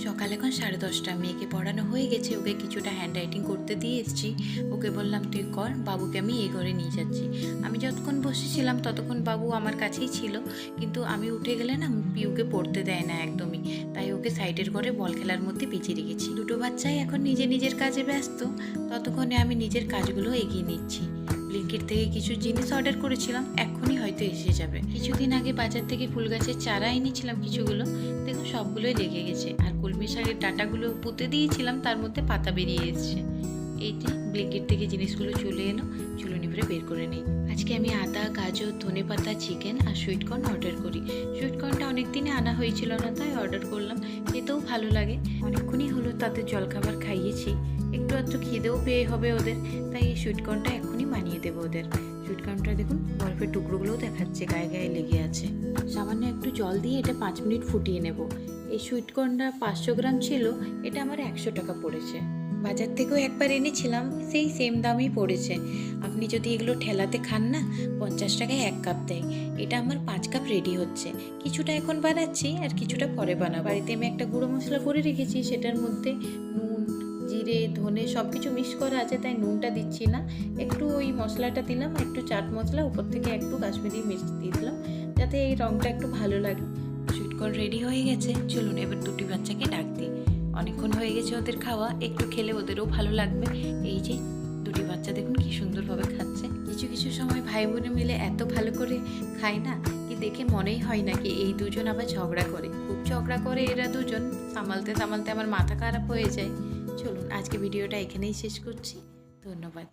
সকাল এখন 10:30। মেয়েকে পড়ানো হয়ে গেছে, ওকে কিছুটা হ্যান্ড রাইটিং করতে দিয়ে এসেছি। ওকে বললাম তুই কর, বাবুকে আমি এই ঘরে নিয়ে যাচ্ছি। আমি যতক্ষণ বসেছিলাম ততক্ষণ বাবু আমার কাছেই ছিল, কিন্তু আমি উঠে গেলে না পিউকে পড়তে দেয় না একদমই, তাই ওকে সাইডের ঘরে বল খেলার মধ্যে পিছিয়ে রেখেছি। দুটো বাচ্চাই এখন নিজের কাজে ব্যস্ত, ততক্ষণে আমি নিজের কাজগুলো এগিয়ে নিচ্ছি। ব্লিঙ্কিট থেকে কিছু জিনিস অর্ডার করেছিলাম, এক্ষুনি হয়তো এসে যাবে। কিছুদিন আগে বাজার থেকে ফুল গাছের চারা এনেছিলাম কিছুগুলো, দেখুন সবগুলোই লেগে গেছে। আর কলমি শাকের ডাঁটাগুলো পুঁতে দিয়েছিলাম, তার মধ্যে পাতা বেরিয়ে এসছে। এই যে ব্লিঙ্কিট থেকে জিনিসগুলো চলে এলো, চুলো নিভরে বের করে নিই। আজকে আমি আদা, গাজর, ধনেপাতা, চিকেন আর সুইটকর্ন অর্ডার করি। সুইটকর্নটা অনেক দিনে আনা হয়েছিল না, তাই অর্ডার করলাম। খেতেও ভালো লাগে। অনেকক্ষণই হলো তাদের জলখাবার খাইয়েছি, একটু আধটু খিদেও পেয়ে হবে ওদের, তাই এই সুইটকর্নটা এক্ষুনি বানিয়ে দেবো ওদের। সুইটকর্নটা দেখুন বরফের টুকরোগুলোও দেখাচ্ছে, গায়ে গায়ে লেগে আছে। সামান্য একটু জল দিয়ে এটা 5 মিনিট ফুটিয়ে নেব। এই সুইটকর্নটা 500 গ্রাম ছিল, এটা আমার 100 টাকা পড়েছে। বাজার থেকেও একবার এনেছিলাম, সেই সেম দামই পড়েছে। আপনি যদি এগুলো ঠেলাতে খান না, 50 টাকায় 1 কাপ দেয়। এটা আমার 5 কাপ রেডি হচ্ছে। কিছুটা এখন বানাচ্ছি আর কিছুটা পরে বানাবো। বাড়িতে আমি একটা গুঁড়ো মশলা করে রেখেছি, সেটার মধ্যে নুন, জিরে, ধনে সব কিছু মিক্স করা আছে, তাই নুনটা দিচ্ছি না। একটু ওই মশলাটা দিলাম, একটু চাট মশলা, উপর থেকে একটু কাশ্মীরি মির্চ দিয়ে দিলাম, যাতে এই রঙটা একটু ভালো লাগে। সুইটকর্ন রেডি হয়ে গেছে, চলুন এবার দুটি বাচ্চাকে ডাক দিই। অনেকক্ষণ হয়ে গেছে ওদের খাওয়া, একটু খেলে ওদেরও ভালো লাগবে। এই যে দুটি বাচ্চা দেখুন কি সুন্দরভাবে খাচ্ছে। কিছু কিছু সময় ভাই বোনে মিলে এত ভালো করে খায় না, কি দেখে মনেই হয় না কি এই দুজন আবার ঝগড়া করে। খুব ঝগড়া করে এরা দুজন, সামালতে সামালতে আমার মাথা খারাপ হয়ে যায়। চলুন আজকে ভিডিওটা এখানেই শেষ করছি। ধন্যবাদ।